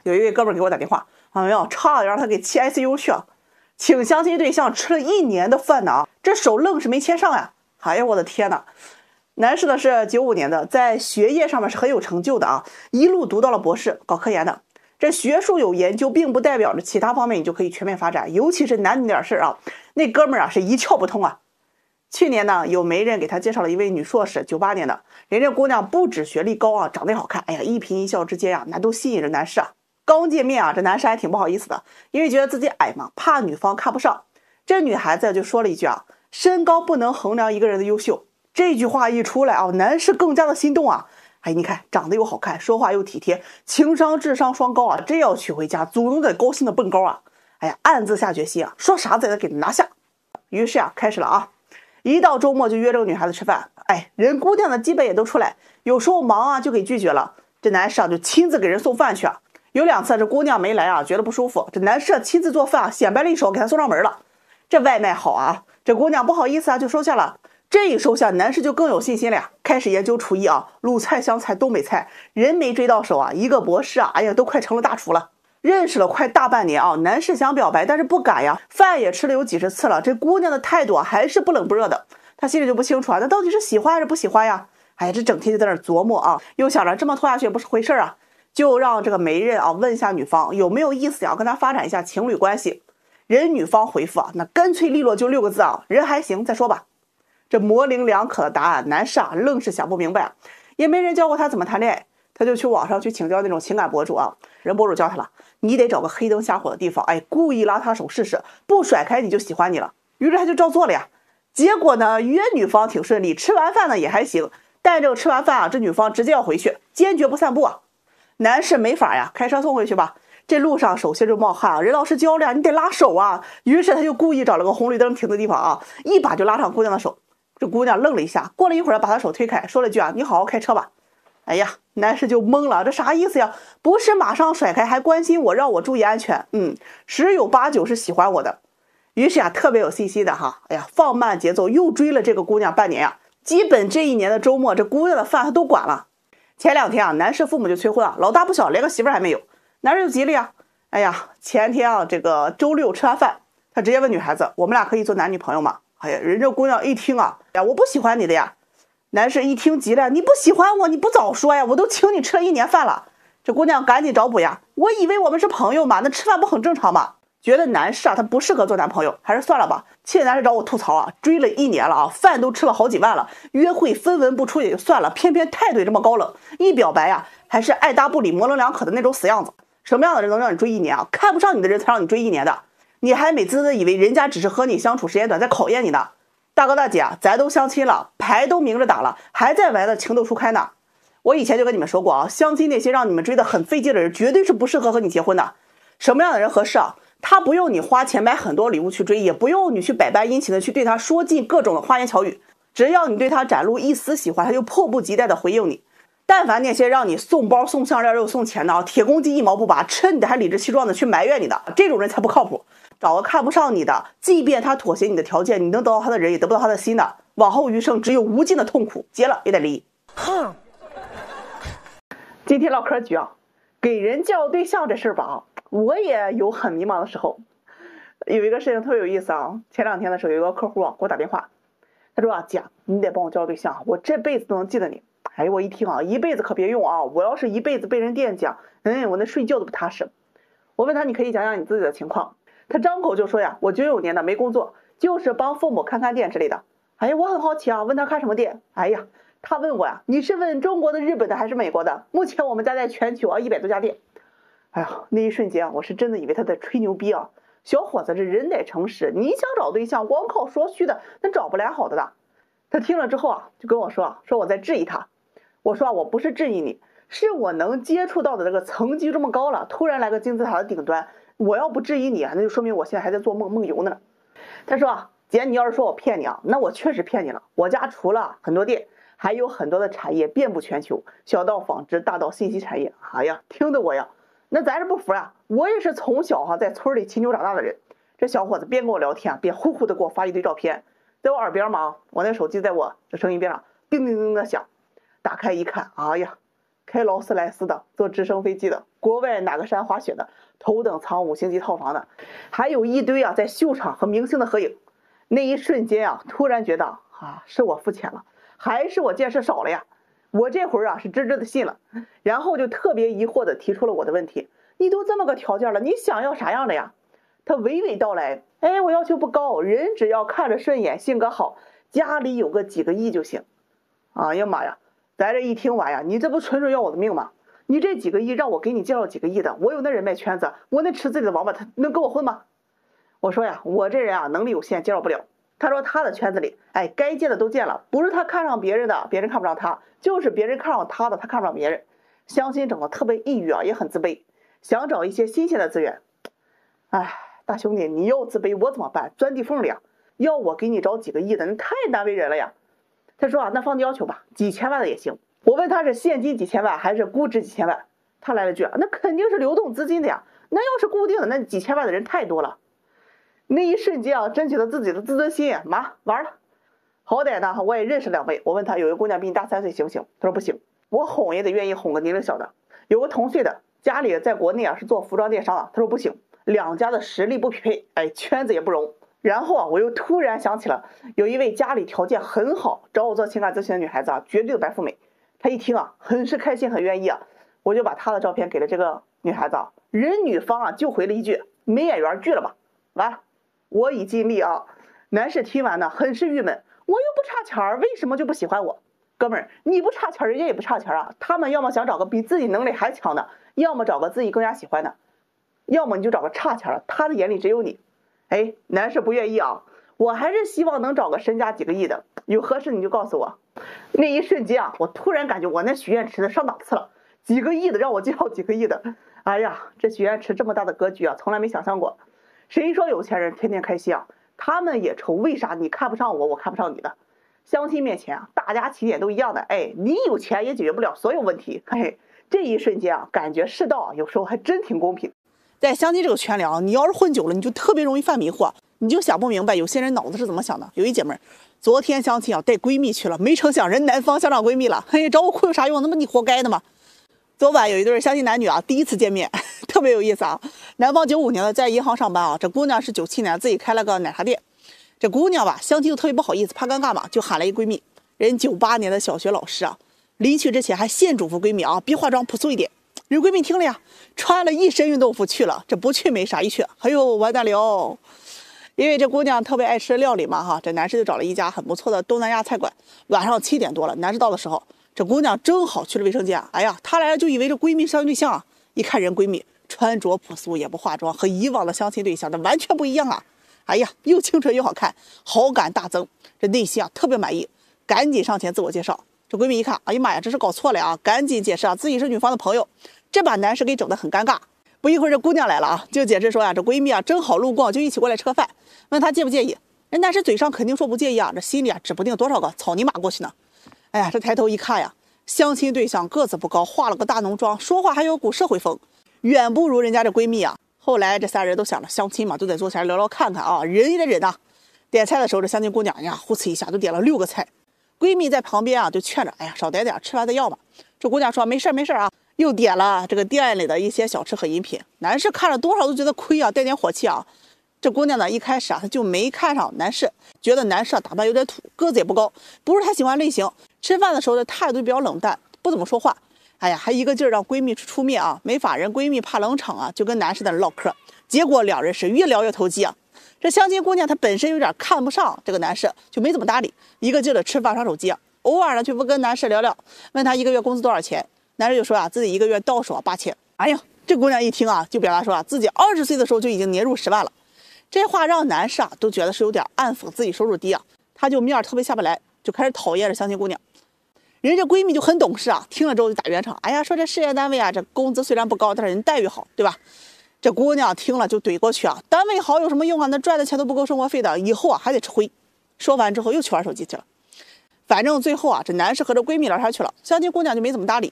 有一位哥们给我打电话，哎呀，差点让他给气 ICU 去啊！请相亲对象吃了1年的饭呢，这手愣是没牵上呀！哎呀，我的天哪！男士呢是95年的，在学业上面是很有成就的啊，一路读到了博士，搞科研的。这学术有研究，并不代表着其他方面你就可以全面发展，尤其是男女点事啊，那哥们儿啊是一窍不通啊。去年呢，有媒人给他介绍了一位女硕士，98年的，人家姑娘不止学历高啊，长得也好看，哎呀，一颦一笑之间啊，那都吸引着男士啊。刚见面啊，这男士还挺不好意思的，因为觉得自己矮嘛，怕女方看不上。这女孩子就说了一句啊，身高不能衡量一个人的优秀。这句话一出来啊，男士更加的心动啊。哎，你看长得又好看，说话又体贴，情商智商双高啊，这要娶回家，祖宗得高兴的蹦高啊。哎呀，暗自下决心啊，说啥子也得给他拿下。于是啊，开始了啊，一到周末就约这个女孩子吃饭。哎，人姑娘的基本也都出来，有时候忙啊就给拒绝了。这男士啊就亲自给人送饭去啊。有2次这姑娘没来啊，觉得不舒服，这男士亲自做饭啊，显摆了一手，给她送上门了。这外卖好啊，这姑娘不好意思啊就收下了。这一收下，男士就更有信心了呀，开始研究厨艺啊，鲁菜、湘菜、东北菜，人没追到手啊，一个博士啊，哎呀，都快成了大厨了。认识了快大半年啊，男士想表白，但是不敢呀，饭也吃了有几十次了，这姑娘的态度啊还是不冷不热的，他心里就不清楚啊，那到底是喜欢还是不喜欢呀？哎呀，这整天就在那琢磨啊，又想着这么拖下去也不是回事啊，就让这个媒人啊问一下女方有没有意思呀，跟他发展一下情侣关系。人女方回复啊，那干脆利落就6个字啊，人还行，再说吧。这模棱两可的答案，男士啊愣是想不明白，也没人教过他怎么谈恋爱，他就去网上去请教那种情感博主啊，人博主教他了，你得找个黑灯瞎火的地方，哎，故意拉他手试试，不甩开你就喜欢你了。于是他就照做了呀。结果呢，约女方挺顺利，吃完饭呢也还行，但这个吃完饭啊，这女方直接要回去，坚决不散步啊。男士没法呀，开车送回去吧。这路上手心就冒汗啊，任老师教了，你得拉手啊。于是他就故意找了个红绿灯停的地方啊，一把就拉上姑娘的手。这姑娘愣了一下，过了一会儿把他手推开，说了句啊，你好好开车吧。哎呀，男士就懵了，这啥意思呀？不是马上甩开，还关心我，让我注意安全。十有八九是喜欢我的。于是啊，特别有信心的哈，哎呀，放慢节奏，又追了这个姑娘半年呀。基本这1年的周末，这姑娘的饭他都管了。前2天啊，男士父母就催婚啊，老大不小，连个媳妇还没有。男人就急了呀。哎呀，前天啊，这个周6吃完饭，他直接问女孩子，我们俩可以做男女朋友吗？哎呀，人这姑娘一听啊，呀，我不喜欢你的呀。男士一听急了，你不喜欢我，你不早说呀，我都请你吃了1年饭了。这姑娘赶紧找补呀，我以为我们是朋友嘛，那吃饭不很正常吗？觉得男士啊他不适合做男朋友，还是算了吧。气得男士找我吐槽啊，追了1年了啊，饭都吃了好几万了，约会分文不出也就算了，偏偏态度这么高冷，一表白呀还是爱答不理、模棱两可的那种死样子。什么样的人能让你追1年啊？看不上你的人才让你追1年的，你还美滋滋以为人家只是和你相处时间短，在考验你呢。大哥大姐啊，咱都相亲了，牌都明着打了，还在玩的情窦初开呢。我以前就跟你们说过啊，相亲那些让你们追得很费劲的人，绝对是不适合和你结婚的。什么样的人合适啊？他不用你花钱买很多礼物去追，也不用你去百般殷勤的去对他说尽各种的花言巧语，只要你对他展露一丝喜欢，他就迫不及待的回应你。但凡那些让你送包送项链又送钱的啊，铁公鸡1毛不拔，趁你的还理直气壮的去埋怨你的，这种人才不靠谱。找个看不上你的，即便他妥协你的条件，你能得到他的人也得不到他的心的，往后余生只有无尽的痛苦，结了也得离。今天唠嗑局啊，给人介对象这事儿吧，我也有很迷茫的时候。有一个事情特别有意思啊，前2天的时候有一个客户啊给我打电话，他说啊，姐，你得帮我介绍对象，我这辈子都能记得你。哎，我一听啊，一辈子可别用啊，我要是一辈子被人惦记啊，我那睡觉都不踏实。我问他，你可以讲讲你自己的情况。他张口就说呀，我95年的，没工作，就是帮父母看看店之类的。哎呀，我很好奇啊，问他看什么店。哎呀，他问我呀，你是问中国的、日本的还是美国的？目前我们家在全球啊100多家店。哎呀，那一瞬间啊，我是真的以为他在吹牛逼啊。小伙子，这人得诚实，你想找对象光靠说虚的，那找不来好的的。他听了之后啊，就跟我说我在质疑他。我说我不是质疑你，是我能接触到的这个层级这么高了，突然来个金字塔的顶端，我要不质疑你啊，那就说明我现在还在做梦游呢。他说姐，你要是说我骗你啊，那我确实骗你了。我家除了很多店，还有很多的产业遍布全球，小到纺织，大到信息产业。哎呀，听得我呀，那咱是不服呀。我也是从小在村里骑牛长大的人。这小伙子边跟我聊天边呼呼的给我发一堆照片，在我耳边嘛，我那手机在我的声音边上叮叮叮的响。打开一看，哎呀，开劳斯莱斯的，坐直升飞机的，国外哪个山滑雪的，头等舱5星级套房的，还有一堆在秀场和明星的合影。那一瞬间突然觉得是我肤浅了，还是我见识少了呀？我这会儿是真的信了，然后就特别疑惑的提出了我的问题：你都这么个条件了，你想要啥样的呀？他娓娓道来：我要求不高，人只要看着顺眼，性格好，家里有个几个亿就行。哎呀妈呀，咱这一听完呀，你这不纯纯要我的命吗？你这几个亿让我给你介绍几个亿的，我有那人脉圈子，我那池子里的王八他能跟我混吗？我说呀，我这人能力有限，介绍不了。他说他的圈子里该见的都见了，不是他看上别人的，别人看不上他，就是别人看上他的，他看不上别人。相亲整的特别抑郁也很自卑，想找一些新鲜的资源。大兄弟，你要自卑我怎么办？钻地缝里要我给你找几个亿的，那太难为人了呀。他说那放低要求吧，几千万的也行。我问他是现金几千万还是估值几千万，他来了句那肯定是流动资金的呀，那要是固定的，那几千万的人太多了。那一瞬间争取了自己的自尊心，完了。好歹呢我也认识2位，我问他有个姑娘比你大3岁行不行？他说不行，我哄也得愿意哄个年龄小的。有个同岁的，家里在国内是做服装电商的，他说不行，两家的实力不匹配，圈子也不容。然后我又突然想起了有一位家里条件很好找我做情感咨询的女孩子绝对的白富美。她一听很是开心，很愿意我就把她的照片给了这个女孩子人女方就回了一句没眼缘，拒了吧。完了，我已尽力男士听完呢很是郁闷，我又不差钱，为什么就不喜欢我？哥们儿，你不差钱，人家也不差钱他们要么想找个比自己能力还强的，要么找个自己更加喜欢的，要么你就找个差钱他的眼里只有你。男士不愿意我还是希望能找个身家几个亿的，有合适你就告诉我。那一瞬间我突然感觉我那许愿池的上档次了，几个亿的让我介绍几个亿的，哎呀，这许愿池这么大的格局从来没想象过。谁说有钱人天天开心他们也愁为啥你看不上我，我看不上你的。相亲面前大家起点都一样的，你有钱也解决不了所有问题。这一瞬间感觉世道有时候还真挺公平。在相亲这个圈里你要是混久了，你就特别容易犯迷惑，你就想不明白有些人脑子是怎么想的。有一姐妹昨天相亲带闺蜜去了，没成想人男方想找闺蜜了，找我哭有啥用？那么你活该的吗？昨晚有一对相亲男女第一次见面，特别有意思男方95年的，在银行上班这姑娘是97年自己开了个奶茶店。这姑娘相亲就特别不好意思，怕尴尬嘛，就喊了一闺蜜。人98年的小学老师临去之前还现嘱咐闺蜜别化妆，朴素一点。人闺蜜听了呀，穿了一身运动服去了，这不去没啥，一去完蛋了。因为这姑娘特别爱吃料理嘛这男士就找了一家很不错的东南亚菜馆。晚上7点多了，男士到的时候，这姑娘正好去了卫生间。她来了就以为这闺蜜是相亲对象一看人闺蜜穿着朴素，也不化妆，和以往的相亲对象完全不一样又清纯又好看，好感大增，这内心特别满意，赶紧上前自我介绍。这闺蜜一看，哎呀妈呀，这是搞错了赶紧解释自己是女方的朋友，这把男士给整得很尴尬。不一会儿这姑娘来了就解释说这闺蜜正好路过，就一起过来吃个饭，问她介不介意。人男士嘴上肯定说不介意这心里指不定多少个草泥马过去呢。这抬头一看相亲对象个子不高，化了个大浓妆，说话还有股社会风，远不如人家这闺蜜后来这3人都想着相亲嘛，就在桌前聊聊看看忍一忍点菜的时候，这相亲姑娘呼呲一下就点了6个菜，闺蜜在旁边就劝着少点点，吃完再要吧。这姑娘说没事又点了这个店里的一些小吃和饮品。男士看了多少都觉得亏带点火气这姑娘呢一开始她就没看上男士，觉得男士打扮有点土，个子也不高，不是她喜欢类型。吃饭的时候的态度比较冷淡，不怎么说话。还一个劲儿让闺蜜出面没法，人闺蜜怕冷场就跟男士在那唠嗑，结果2人是越聊越投机这相亲姑娘她本身有点看不上这个男士，就没怎么搭理，一个劲儿的吃饭刷手机偶尔呢就不跟男士聊聊，问他1个月工资多少钱，男士就说自己1个月到手8000。这姑娘一听就表达说自己20岁的时候就已经年入10万了。这话让男士都觉得是有点暗讽自己收入低他就面特别下不来，就开始讨厌这相亲姑娘。人家闺蜜就很懂事听了之后就打圆场，说这事业单位这工资虽然不高，但是人待遇好，对吧？这姑娘听了就怼过去单位好有什么用那赚的钱都不够生活费的，以后还得吃灰。说完之后又去玩手机去了。反正最后这男士和这闺蜜聊天去了，相亲姑娘就没怎么搭理。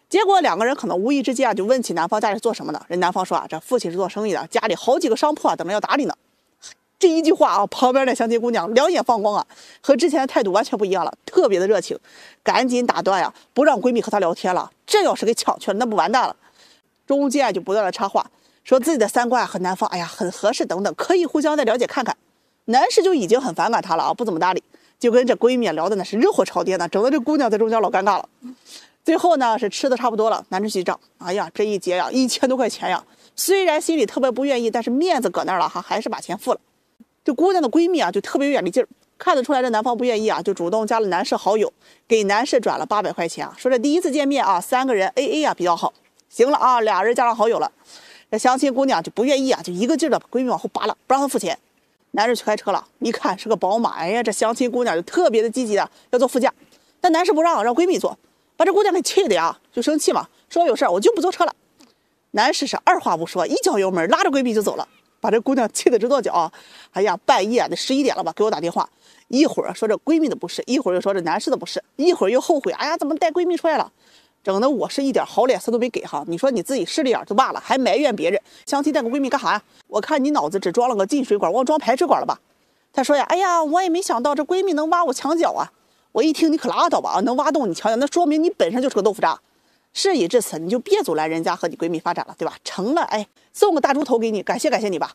结果2个人可能无意之间就问起男方家里是做什么的。人男方说这父亲是做生意的，家里好几个商铺等着要打理呢。这一句话啊，旁边的相亲姑娘两眼放光啊，和之前的态度完全不一样了，特别的热情，赶紧打断呀，不让闺蜜和她聊天了。这要是给抢去了，那不完蛋了。中间就不断的插话，说自己的三观和男方，哎呀，很合适等等，可以互相再了解看看。男士就已经很反感她了啊，不怎么搭理，就跟这闺蜜聊的那是热火朝天的，整的这姑娘在中间老尴尬了。最后呢，是吃的差不多了，男士去账，哎呀，这一结呀，1000多块钱呀，虽然心里特别不愿意，但是面子搁那儿了哈，还是把钱付了。这姑娘的闺蜜啊，就特别有眼力劲儿，看得出来这男方不愿意啊，就主动加了男士好友，给男士转了800块钱啊，说这第一次见面啊，3个人 AA 啊比较好。行了啊，俩人加上好友了，这相亲姑娘就不愿意啊，就一个劲儿的把闺蜜往后扒了，不让她付钱。男士去开车了，一看是个宝马，哎呀，这相亲姑娘就特别的积极的要坐副驾，但男士不让闺蜜坐，把这姑娘给气的呀，就生气嘛，说有事我就不坐车了。男士是二话不说，一脚油门拉着闺蜜就走了。把这姑娘气得直跺脚啊！哎呀，半夜得11点了吧，给我打电话，一会儿说这闺蜜的不是，一会儿又说这男士的不是，一会儿又后悔，哎呀，怎么带闺蜜出来了？整的我是一点好脸色都没给哈！你说你自己势利眼就罢了，还埋怨别人，相亲带个闺蜜干啥呀？我看你脑子只装了个进水管，忘装排水管了吧？他说呀，哎呀，我也没想到这闺蜜能挖我墙角啊！我一听你可拉倒吧啊，能挖动你墙角，那说明你本身就是个豆腐渣。事已至此，你就别阻拦人家和你闺蜜发展了，对吧？成了，哎，送个大猪头给你，感谢你吧。